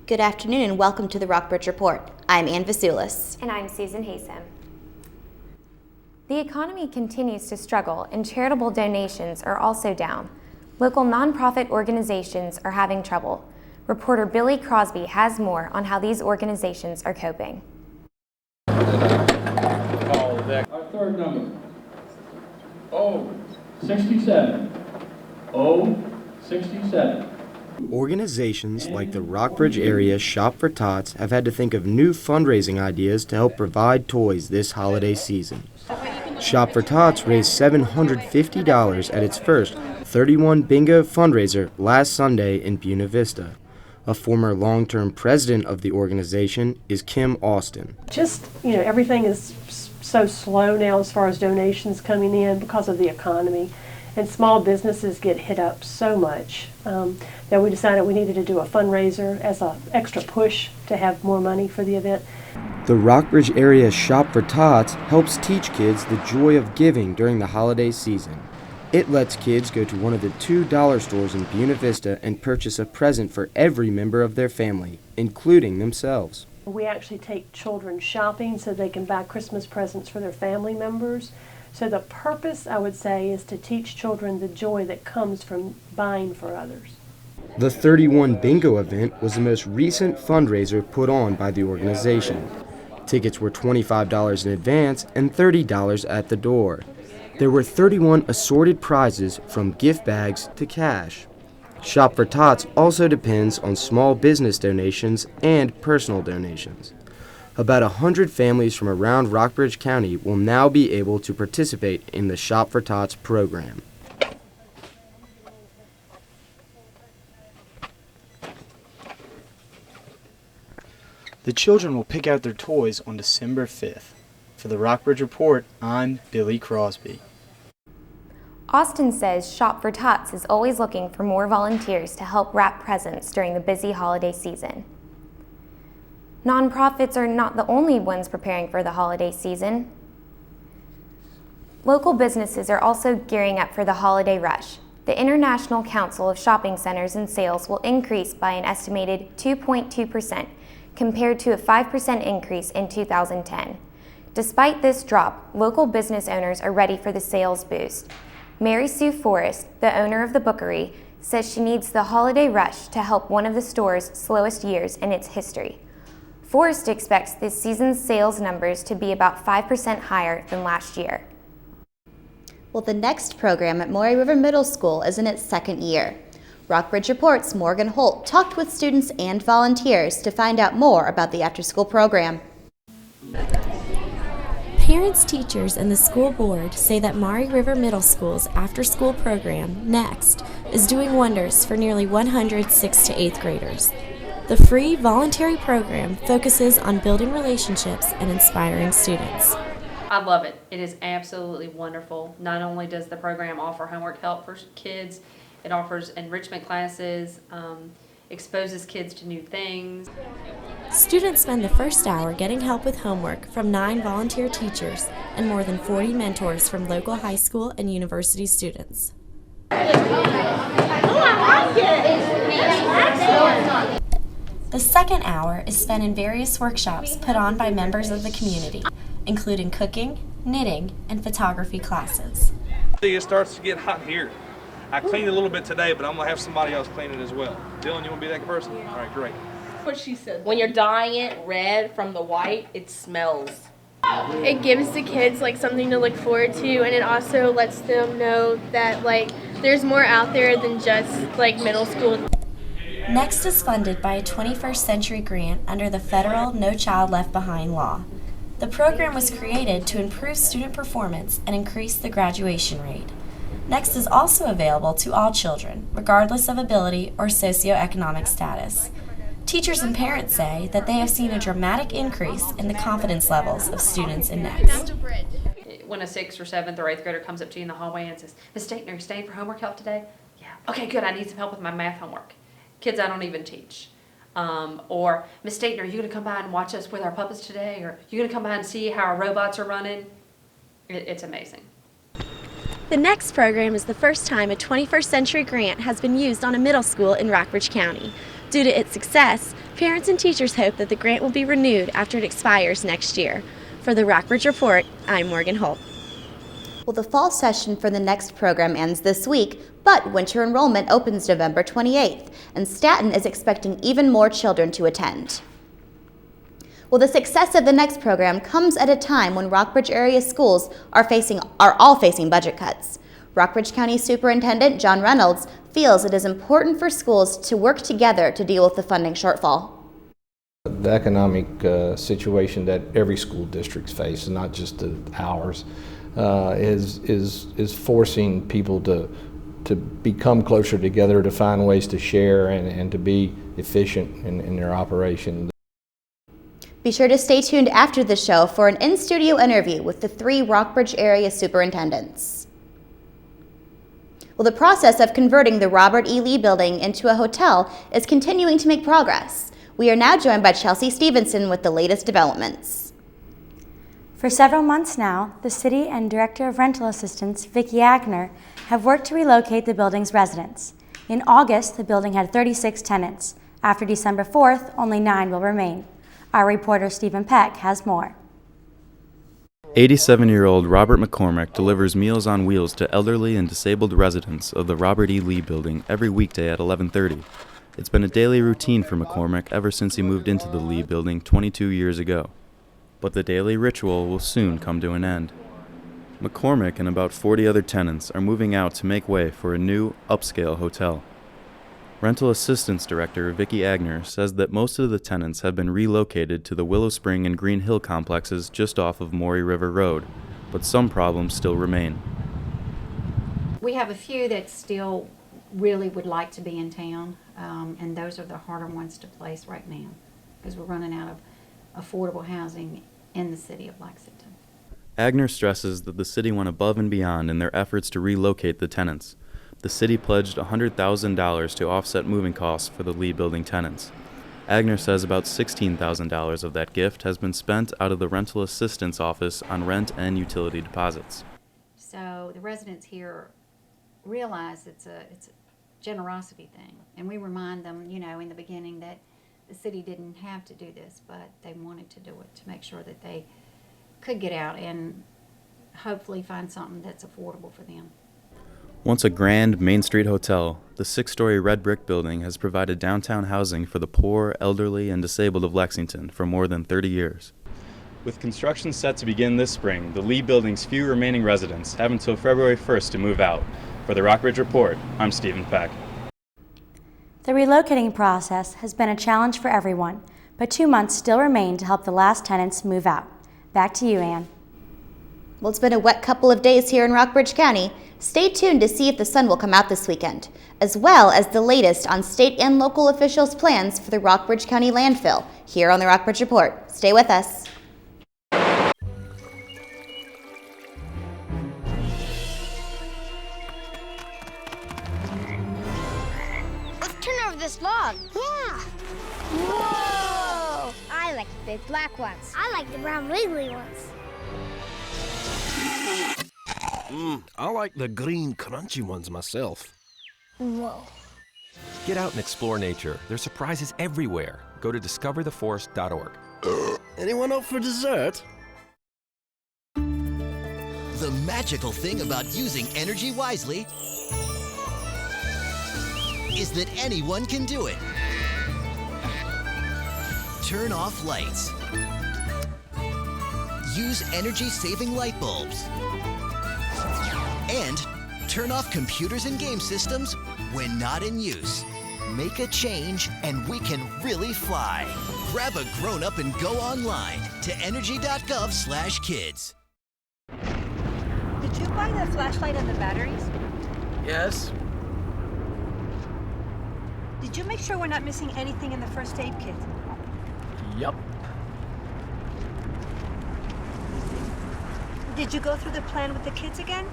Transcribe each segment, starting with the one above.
Good afternoon and welcome to the Rockbridge Report. I'm Ann Vasulis. And I'm Susan Hasem. The economy continues to struggle and charitable donations are also down. Local nonprofit organizations are having trouble. Reporter Billy Crosby has more on how these organizations are coping. Our third number. 067. 067. Organizations like the Rockbridge Area Shop for Tots have had to think of new fundraising ideas to help provide toys this holiday season. Shop for Tots raised $750 at its first 31 Bingo fundraiser last Sunday in Buena Vista. A former long-term president of the organization is Kim Austin. Everything is so slow now as far as donations coming in because of the economy. And small businesses get hit up so much that we decided we needed to do a fundraiser as an extra push to have more money for the event. The Rockbridge Area Shop for Tots helps teach kids the joy of giving during the holiday season. It lets kids go to one of the two dollar stores in Buena Vista and purchase a present for every member of their family, including themselves. We actually take children shopping so they can buy Christmas presents for their family members. So the purpose, I would say, is to teach children the joy that comes from buying for others. The 31 Bingo event was the most recent fundraiser put on by the organization. Tickets were $25 in advance and $30 at the door. There were 31 assorted prizes from gift bags to cash. Shop for Tots also depends on small business donations and personal donations. About 100 families from around Rockbridge County will now be able to participate in the Shop for Tots program. The children will pick out their toys on December 5th. For the Rockbridge Report, I'm Billy Crosby. Austin says Shop for Tots is always looking for more volunteers to help wrap presents during the busy holiday season. Nonprofits are not the only ones preparing for the holiday season. Local businesses are also gearing up for the holiday rush. The International Council of Shopping Centers and Sales will increase by an estimated 2.2% compared to a 5% increase in 2010. Despite this drop, local business owners are ready for the sales boost. Mary Sue Forrest, the owner of the Bookery, says she needs the holiday rush to help one of the store's slowest years in its history. Forrest expects this season's sales numbers to be about 5% higher than last year. Well, the next program at Maury River Middle School is in its second year. Rockbridge Report's Morgan Holt talked with students and volunteers to find out more about the after-school program. Parents, teachers, and the school board say that Maury River Middle School's after-school program, Next, is doing wonders for nearly 100 6th to 8th graders. The free, voluntary program focuses on building relationships and inspiring students. I love it. It is absolutely wonderful. Not only does the program offer homework help for kids, it offers enrichment classes, exposes kids to new things. Students spend the first hour getting help with homework from 9 volunteer teachers and more than 40 mentors from local high school and university students. The second hour is spent in various workshops put on by members of the community, including cooking, knitting, and photography classes. It starts to get hot here. I cleaned a little bit today, but I'm going to have somebody else clean it as well. Dylan, you want to be that person? All right, great. What she said. When you're dyeing it red from the white, it smells. It gives the kids something to look forward to, and it also lets them know that there's more out there than just middle school. Next is funded by a 21st Century grant under the federal No Child Left Behind law. The program was created to improve student performance and increase the graduation rate. Next is also available to all children, regardless of ability or socioeconomic status. Teachers and parents say that they have seen a dramatic increase in the confidence levels of students in Next. When a 6th or 7th or 8th grader comes up to you in the hallway and says, "Miss Staten, are you staying for homework help today?" "Yeah." "Okay, good. I need some help with my math homework." Kids I don't even teach. Or, "Miss Staten, are you going to come by and watch us with our puppets today? Or are you going to come by and see how our robots are running?" It's amazing. The Next program is the first time a 21st Century grant has been used on a middle school in Rockbridge County. Due to its success, Parents and teachers hope that the grant will be renewed after it expires next year. For the Rockbridge Report, I'm Morgan Holt. Well, the fall session for the next program ends this week, but winter enrollment opens November 28th, and Staten is expecting even more children to attend. Well, the success of the next program comes at a time when Rockbridge area schools are all facing budget cuts. Rockbridge County Superintendent John Reynolds feels it is important for schools to work together to deal with the funding shortfall. The economic situation that every school district faces, not just ours, is forcing people to become closer together, to find ways to share and to be efficient in their operation. Be sure to stay tuned after the show for an in-studio interview with the 3 Rockbridge area superintendents. Well, the process of converting the Robert E. Lee building into a hotel is continuing to make progress. We are now joined by Chelsea Stevenson with the latest developments. For several months now, the city and Director of Rental Assistance, Vicki Agner, have worked to relocate the building's residents. In August, the building had 36 tenants. After December 4th, only 9 will remain. Our reporter Stephen Peck has more. 87-year-old Robert McCormick delivers Meals on Wheels to elderly and disabled residents of the Robert E. Lee building every weekday at 11:30. It's been a daily routine for McCormick ever since he moved into the Lee building 22 years ago. But the daily ritual will soon come to an end. McCormick and about 40 other tenants are moving out to make way for a new, upscale hotel. Rental Assistance Director Vicki Agner says that most of the tenants have been relocated to the Willow Spring and Green Hill complexes just off of Maury River Road, but some problems still remain. We have a few that still really would like to be in town, and those are the harder ones to place right now because we're running out of affordable housing in the city of Lexington. Agner stresses that the city went above and beyond in their efforts to relocate the tenants. The city pledged $100,000 to offset moving costs for the Lee building tenants. Agner says about $16,000 of that gift has been spent out of the Rental Assistance Office on rent and utility deposits. So the residents here realize it's a generosity thing, and we remind them, in the beginning that the city didn't have to do this, but they wanted to do it to make sure that they could get out and hopefully find something that's affordable for them. Once a grand Main Street hotel, the 6-story red brick building has provided downtown housing for the poor, elderly, and disabled of Lexington for more than 30 years. With construction set to begin this spring, the Lee building's few remaining residents have until February 1st to move out. For the Rockbridge Report, I'm Stephen Peck. The relocating process has been a challenge for everyone, but 2 months still remain to help the last tenants move out. Back to you, Ann. Well, it's been a wet couple of days here in Rockbridge County. Stay tuned to see if the sun will come out this weekend, as well as the latest on state and local officials' plans for the Rockbridge County landfill here on the Rockbridge Report. Stay with us. Let's turn over this log. Yeah. Whoa! I like the big black ones. I like the brown wiggly ones. I like the green crunchy ones myself. Whoa. Get out and explore nature. There's surprises everywhere. Go to discovertheforest.org. Anyone up for dessert? The magical thing about using energy wisely is that anyone can do it. Turn off lights. Use energy-saving light bulbs. And turn off computers and game systems when not in use. Make a change and we can really fly. Grab a grown-up and go online to energy.gov/kids. Did you buy the flashlight and the batteries? Yes. Did you make sure we're not missing anything in the first aid kit? Yup. Did you go through the plan with the kids again?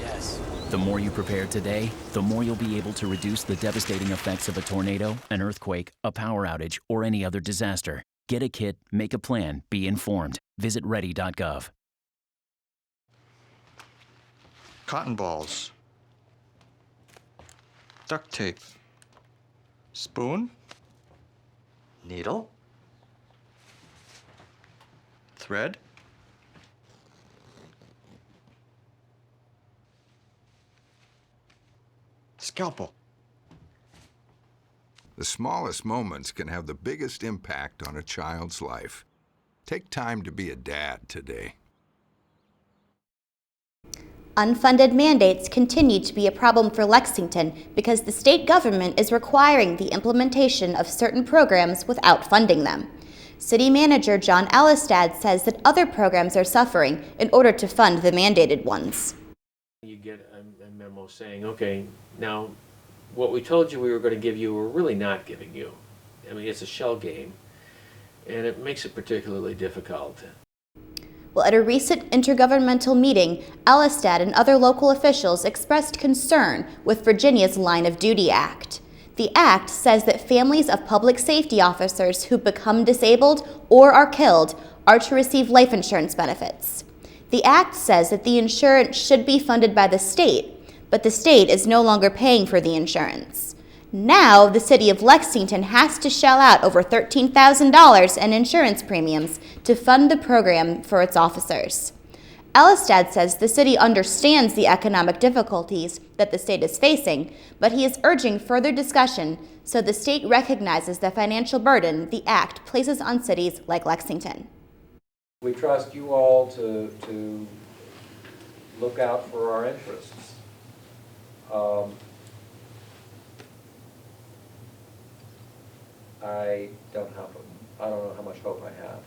Yes. The more you prepare today, the more you'll be able to reduce the devastating effects of a tornado, an earthquake, a power outage, or any other disaster. Get a kit, make a plan, be informed. Visit ready.gov. Cotton balls. Duct tape. Spoon. Needle. Thread. Scalpel. The smallest moments can have the biggest impact on a child's life. Take time to be a dad today. Unfunded mandates continue to be a problem for Lexington because the state government is requiring the implementation of certain programs without funding them. City Manager John Allistad says that other programs are suffering in order to fund the mandated ones. You get a memo saying, okay, now what we told you we were going to give you, we're really not giving you. I mean, it's a shell game, and it makes it particularly difficult. Well, at a recent intergovernmental meeting, Allistad and other local officials expressed concern with Virginia's Line of Duty Act. The act says that families of public safety officers who become disabled or are killed are to receive life insurance benefits. The act says that the insurance should be funded by the state, but the state is no longer paying for the insurance. Now, the city of Lexington has to shell out over $13,000 in insurance premiums to fund the program for its officers. Allistad says the city understands the economic difficulties that the state is facing, but he is urging further discussion so the state recognizes the financial burden the act places on cities like Lexington. We trust you all to look out for our interests. I don't know how much hope I have.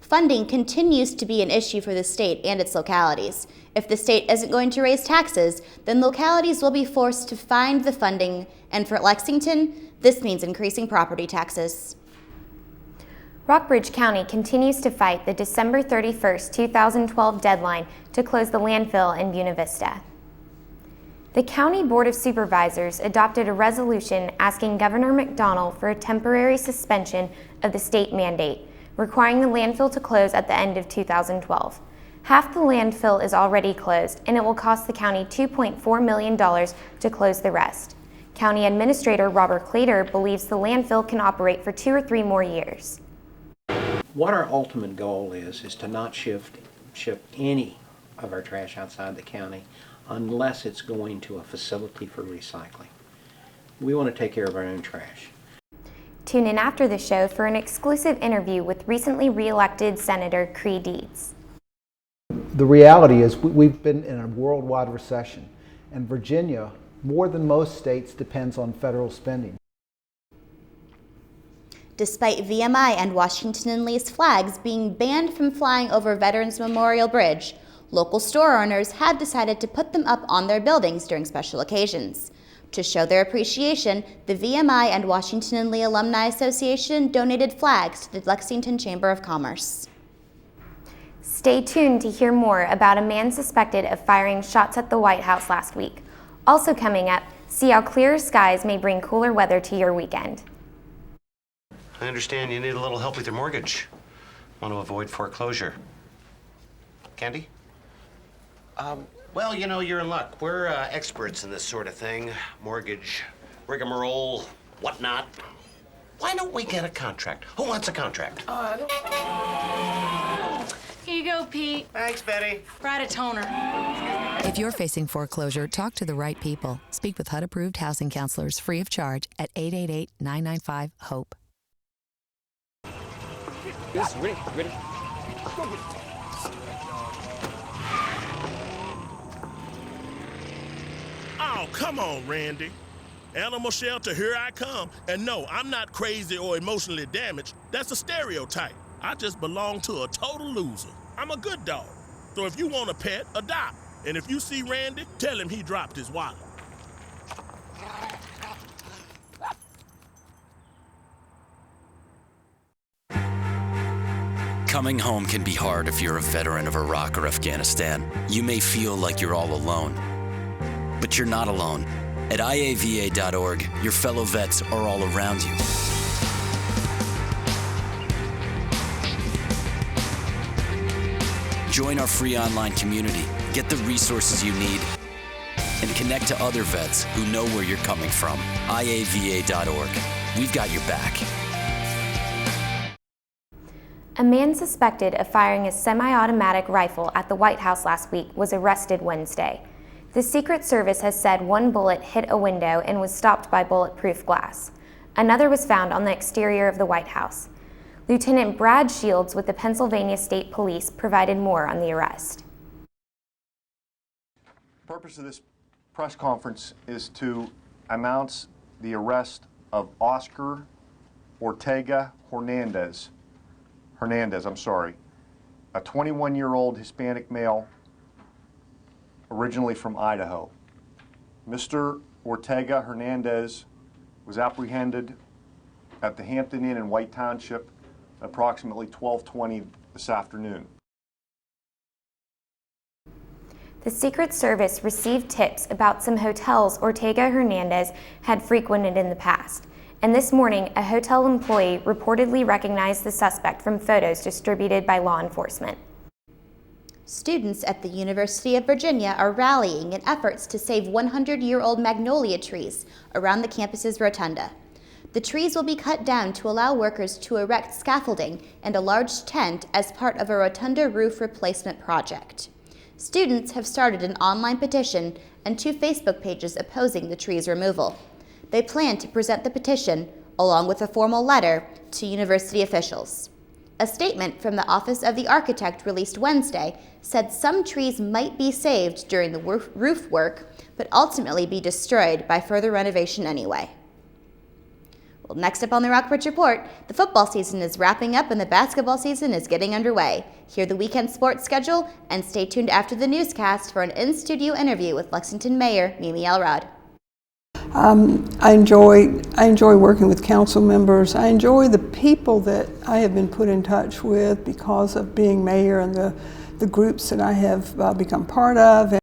Funding continues to be an issue for the state and its localities. If the state isn't going to raise taxes, then localities will be forced to find the funding, and for Lexington, this means increasing property taxes. Rockbridge County continues to fight the December 31st, 2012 deadline to close the landfill in Buena Vista. The County Board of Supervisors adopted a resolution asking Governor McDonnell for a temporary suspension of the state mandate, requiring the landfill to close at the end of 2012. Half the landfill is already closed, and it will cost the county $2.4 million to close the rest. County Administrator Robert Clater believes the landfill can operate for 2 or 3 more years. What our ultimate goal is to not ship any of our trash outside the county unless it's going to a facility for recycling. We want to take care of our own trash. Tune in after the show for an exclusive interview with recently re-elected Senator Cree Deeds. The reality is we've been in a worldwide recession, and Virginia, more than most states, depends on federal spending. Despite VMI and Washington and Lee's flags being banned from flying over Veterans Memorial Bridge, local store owners have decided to put them up on their buildings during special occasions. To show their appreciation, the VMI and Washington and Lee Alumni Association donated flags to the Lexington Chamber of Commerce. Stay tuned to hear more about a man suspected of firing shots at the White House last week. Also coming up, see how clearer skies may bring cooler weather to your weekend. I understand you need a little help with your mortgage. Want to avoid foreclosure. Candy? Well, you know, you're in luck. We're experts in this sort of thing. Mortgage, rigmarole, whatnot. Why don't we get a contract? Who wants a contract? Here you go, Pete. Thanks, Betty. Write a toner. If you're facing foreclosure, talk to the right people. Speak with HUD-approved housing counselors free of charge at 888-995-HOPE. Yes, ready. Go get it. Oh, come on, Randy. Animal shelter, here I come. And no, I'm not crazy or emotionally damaged. That's a stereotype. I just belong to a total loser. I'm a good dog. So if you want a pet, adopt. And if you see Randy, tell him he dropped his wallet. Coming home can be hard if you're a veteran of Iraq or Afghanistan. You may feel like you're all alone, but you're not alone. At IAVA.org, your fellow vets are all around you. Join our free online community, get the resources you need, and connect to other vets who know where you're coming from. IAVA.org. we've got your back. A man suspected of firing a semi-automatic rifle at the White House last week was arrested Wednesday. The Secret Service has said one bullet hit a window and was stopped by bulletproof glass. Another was found on the exterior of the White House. Lieutenant Brad Shields with the Pennsylvania State Police provided more on the arrest. The purpose of this press conference is to announce the arrest of Oscar Ortega Hernandez, a 21-year-old Hispanic male originally from Idaho. Mr. Ortega Hernandez was apprehended at the Hampton Inn in White Township at approximately 12:20 this afternoon. The Secret Service received tips about some hotels Ortega Hernandez had frequented in the past, and this morning a hotel employee reportedly recognized the suspect from photos distributed by law enforcement. Students at the University of Virginia are rallying in efforts to save 100-year-old magnolia trees around the campus's rotunda. The trees will be cut down to allow workers to erect scaffolding and a large tent as part of a rotunda roof replacement project. Students have started an online petition and 2 Facebook pages opposing the trees' removal. They plan to present the petition, along with a formal letter, to university officials. A statement from the Office of the Architect released Wednesday said some trees might be saved during the roof work, but ultimately be destroyed by further renovation anyway. Well, next up on the Rockbridge Report, the football season is wrapping up and the basketball season is getting underway. Hear the weekend sports schedule and stay tuned after the newscast for an in-studio interview with Lexington Mayor Mimi Elrod. I enjoy working with council members. I enjoy the people that I have been put in touch with because of being mayor and the groups that I have become part of.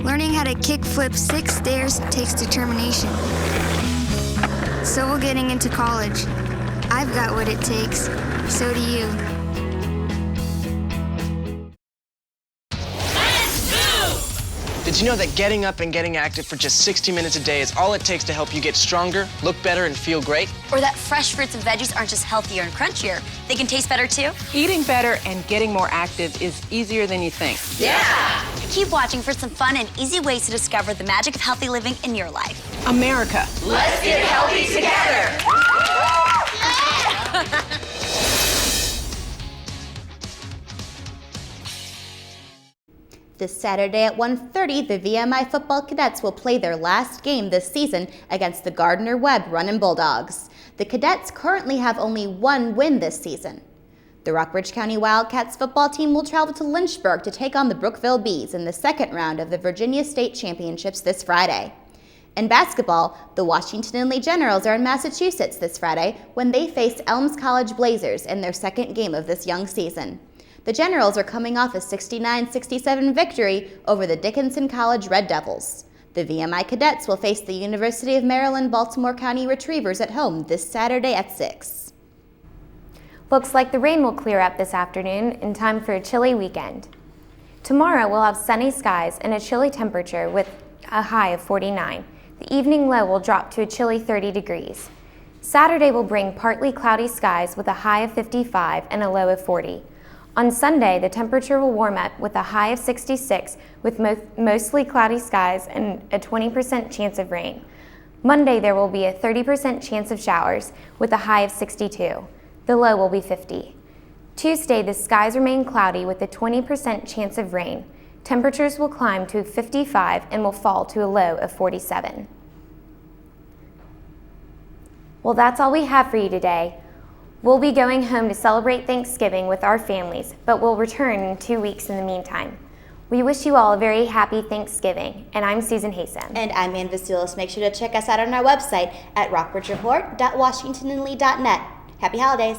Learning how to kickflip 6 stairs takes determination. So will getting into college. I've got what it takes. So do you. Did you know that getting up and getting active for just 60 minutes a day is all it takes to help you get stronger, look better, and feel great? Or that fresh fruits and veggies aren't just healthier and crunchier, they can taste better too? Eating better and getting more active is easier than you think. Yeah! Keep watching for some fun and easy ways to discover the magic of healthy living in your life. America. Let's get healthy together! This Saturday at 1:30, the VMI football cadets will play their last game this season against the Gardner-Webb Runnin' Bulldogs. The cadets currently have only 1 win this season. The Rockbridge County Wildcats football team will travel to Lynchburg to take on the Brookville Bees in the second round of the Virginia State Championships this Friday. In basketball, the Washington and Lee Generals are in Massachusetts this Friday when they face Elms College Blazers in their second game of this young season. The Generals are coming off a 69-67 victory over the Dickinson College Red Devils. The VMI cadets will face the University of Maryland Baltimore County Retrievers at home this Saturday at 6. Looks like the rain will clear up this afternoon in time for a chilly weekend. Tomorrow we'll have sunny skies and a chilly temperature with a high of 49. The evening low will drop to a chilly 30 degrees. Saturday will bring partly cloudy skies with a high of 55 and a low of 40. On Sunday, the temperature will warm up with a high of 66 with mostly cloudy skies and a 20% chance of rain. Monday, there will be a 30% chance of showers with a high of 62. The low will be 50. Tuesday, the skies remain cloudy with a 20% chance of rain. Temperatures will climb to 55 and will fall to a low of 47. Well, that's all we have for you today. We'll be going home to celebrate Thanksgiving with our families, but we'll return in 2 weeks in the meantime. We wish you all a very happy Thanksgiving, and I'm Susan Haysom. And I'm Ann Vasilis. Make sure to check us out on our website at rockbridgereport.washingtonandlee.net. Happy holidays!